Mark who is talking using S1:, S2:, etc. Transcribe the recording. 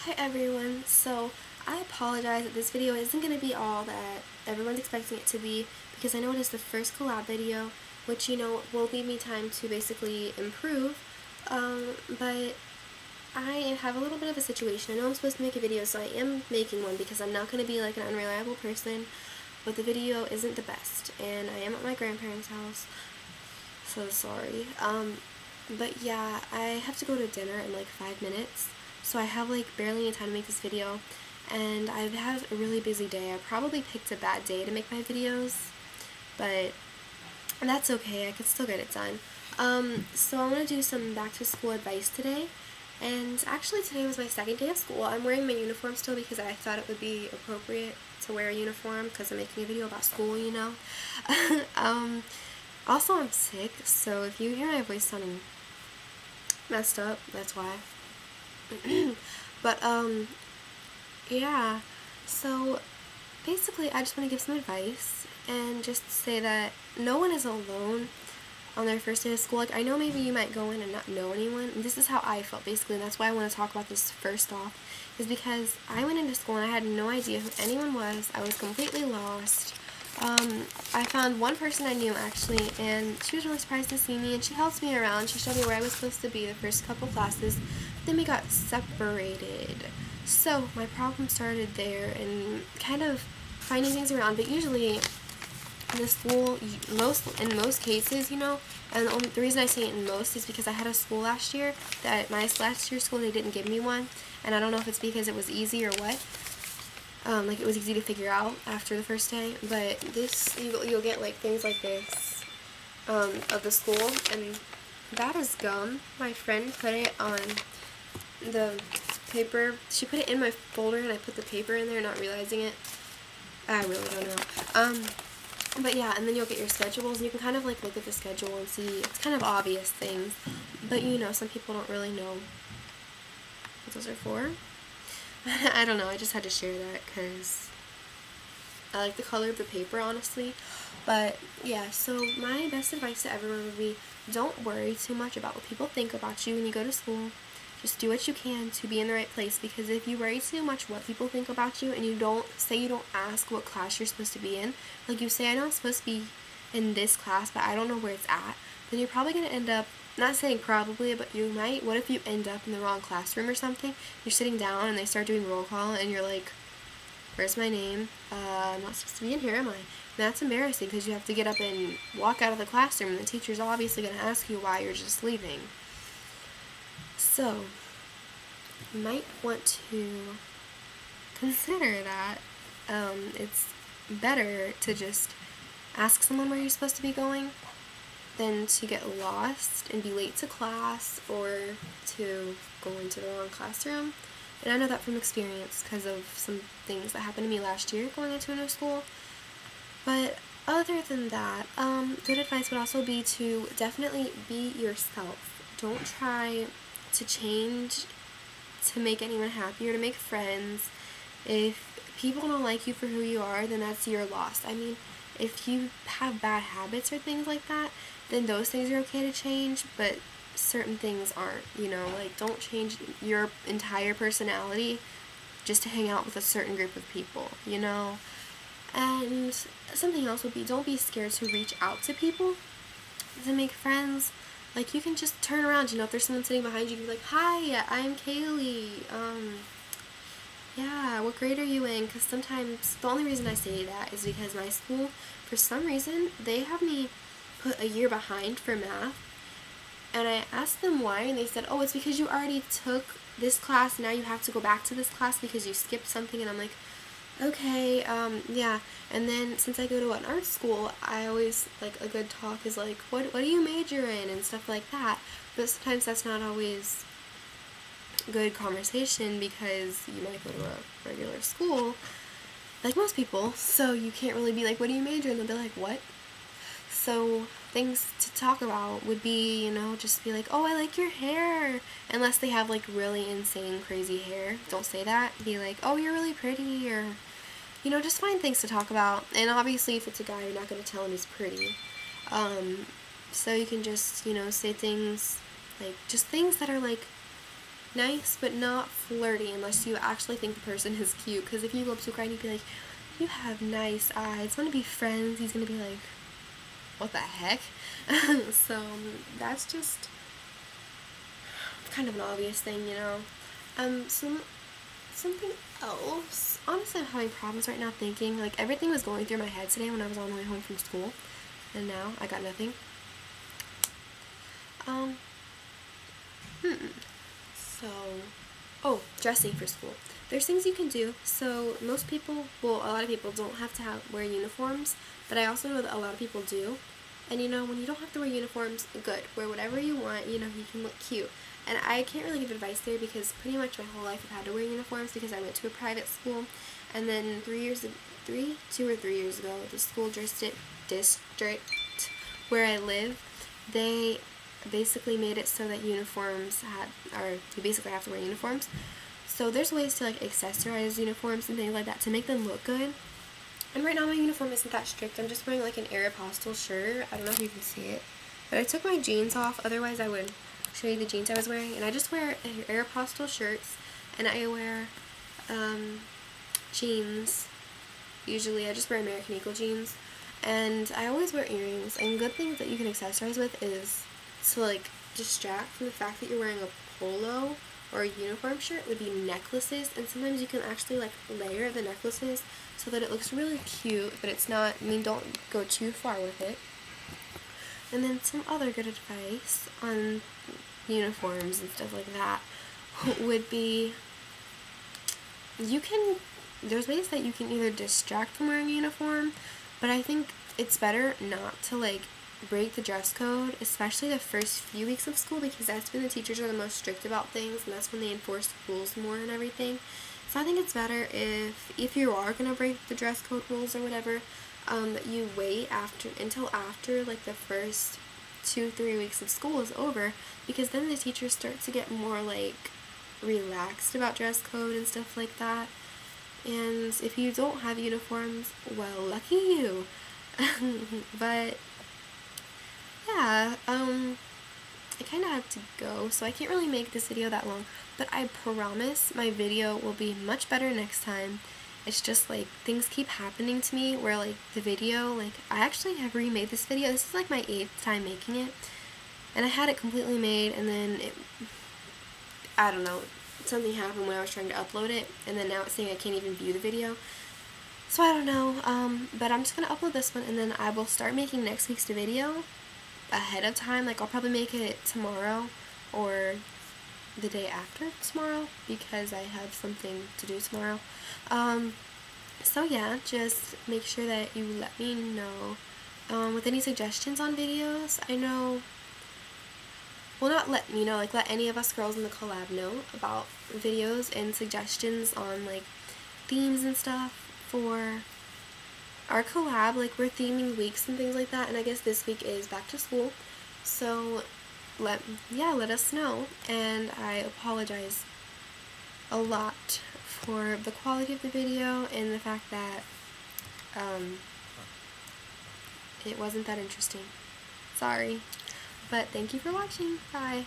S1: Hi everyone, so I apologize that this video isn't going to be all that everyone's expecting it to be because I know it is the first collab video, which will leave me time to basically improve, but I have a little bit of a situation. I know I'm supposed to make a video, so I am making one because I'm not going to be like an unreliable person, but the video isn't the best, and I am at my grandparents' house, so sorry. But yeah, I have to go to dinner in like 5 minutes. So I have like barely any time to make this video, and I've had a really busy day. I probably picked a bad day to make my videos, but that's okay, I could still get it done. So I want to do some back to school advice today, and actually today was my second day of school. I'm wearing my uniform still because I thought it would be appropriate to wear a uniform because I'm making a video about school, Also I'm sick, so if you hear my voice sounding messed up, that's why. But, yeah, so basically I just want to give some advice and just say that no one is alone on their first day of school. Like, I know maybe you might go in and not know anyone, and this is how I felt basically, and that's why I want to talk about this first off, is because I went into school and I had no idea who anyone was. I was completely lost. I found one person I knew actually, and she was really surprised to see me, and she helped me around. She showed me where I was supposed to be the first couple classes. Then we got separated. So my problem started there and kind of finding things around. But usually in the school, in most cases, and the reason I say in most is because I had a school last year that my last year's school, they didn't give me one, and I don't know if it's because it was easy or what. Like it was easy to figure out after the first day, but this, you'll get like things like this of the school, and that is gum. My friend put it on the paper. She put it in my folder and I put the paper in there not realizing it. I really don't know. But yeah, and then you'll get your schedules, and you can kind of like look at the schedule and see, it's kind of obvious things, but some people don't really know what those are for. I don't know, I just had to share that because I like the color of the paper, honestly. But yeah, so my best advice to everyone would be, don't worry too much about what people think about you when you go to school. Just do what you can to be in the right place, because if you worry too much what people think about you and you don't ask what class you're supposed to be in, like you say, I know I'm supposed to be in this class, but I don't know where it's at, then you're probably going to end up, not saying probably, but you might, what if you end up in the wrong classroom or something? You're sitting down and they start doing roll call and you're like, where's my name? I'm not supposed to be in here, am I? And that's embarrassing because you have to get up and walk out of the classroom, and the teacher's obviously going to ask you why you're just leaving. So, you might want to consider that. It's better to just ask someone where you're supposed to be going than to get lost and be late to class or to go into the wrong classroom. And I know that from experience because of some things that happened to me last year going into a new school. But other than that, good advice would also be to definitely be yourself. Don't try to change to make anyone happy or to make friends. If people don't like you for who you are, then that's your loss. I mean, if you have bad habits or things like that, then those things are okay to change, but certain things aren't, like don't change your entire personality just to hang out with a certain group of people, And something else would be, don't be scared to reach out to people to make friends. Like, you can just turn around, if there's someone sitting behind you, you can be like, hi, I'm Kaylee, yeah, what grade are you in? Because sometimes, the only reason I say that is because my school, for some reason, they have me put a year behind for math, and I asked them why, and they said, oh, it's because you already took this class, now you have to go back to this class because you skipped something, and I'm like, okay, yeah. And then since I go to an art school, I always, like, a good talk is like, what do you major in, and stuff like that, but sometimes that's not always good conversation because you might go to a regular school, like most people, so you can't really be like, what do you major in, and they'll be like, what? So things to talk about would be, just be like, oh, I like your hair, unless they have like really insane crazy hair. Don't say that. Be like, oh, you're really pretty, or just find things to talk about. And obviously if it's a guy, you're not going to tell him he's pretty. So you can just, say things like, just things that are like nice but not flirty unless you actually think the person is cute. Because if you go up to a guy and you be like, you have nice eyes, want to be friends, he's gonna be like, what the heck? So that's just kind of an obvious thing, you know. Something else. Honestly, I'm having problems right now thinking. Like, everything was going through my head today when I was on my way home from school, and now I got nothing. So, oh, dressing for school. There's things you can do. So most people, well, a lot of people don't have to wear uniforms, but I also know that a lot of people do. And you know, when you don't have to wear uniforms, good. Wear whatever you want, you know, you can look cute. And I can't really give advice there because pretty much my whole life I've had to wear uniforms because I went to a private school. And then 2 or 3 years ago, the school district where I live, they basically made it so that uniforms you basically have to wear uniforms. So there's ways to like accessorize uniforms and things like that to make them look good. And right now my uniform isn't that strict. I'm just wearing like an Aeropostale shirt. I don't know if you can see it, but I took my jeans off. Otherwise I would show you the jeans I was wearing. And I just wear Aeropostale shirts, and I wear jeans. Usually I just wear American Eagle jeans, and I always wear earrings. And good things that you can accessorize with is to like distract from the fact that you're wearing a polo or a uniform shirt would be necklaces. And sometimes you can actually like layer the necklaces so that it looks really cute, but it's not, I mean, don't go too far with it. And then some other good advice on uniforms and stuff like that would be, there's ways that you can either distract from wearing a uniform, but I think it's better not to like break the dress code, especially the first few weeks of school, because that's when the teachers are the most strict about things, and that's when they enforce the rules more and everything. So I think it's better if you are going to break the dress code rules or whatever, that you wait until after like the first 2-3 weeks of school is over, because then the teachers start to get more like relaxed about dress code and stuff like that. And if you don't have uniforms, well, lucky you. But yeah, I kind of have to go, so I can't really make this video that long, but I promise my video will be much better next time. It's just like things keep happening to me where like the video, like I actually have remade this video. This is like my 8th time making it, and I had it completely made, and then I don't know, something happened when I was trying to upload it, and then now it's saying I can't even view the video. So I don't know, but I'm just going to upload this one, and then I will start making next week's video ahead of time. Like, I'll probably make it tomorrow or the day after tomorrow because I have something to do tomorrow. So yeah, just make sure that you let me know with any suggestions on videos. I know, well, not let me know, like let any of us girls in the collab know about videos and suggestions on like themes and stuff for our collab. Like, we're theming weeks and things like that, and I guess this week is back to school, so let us know. And I apologize a lot for the quality of the video and the fact that it wasn't that interesting. Sorry, but thank you for watching. Bye.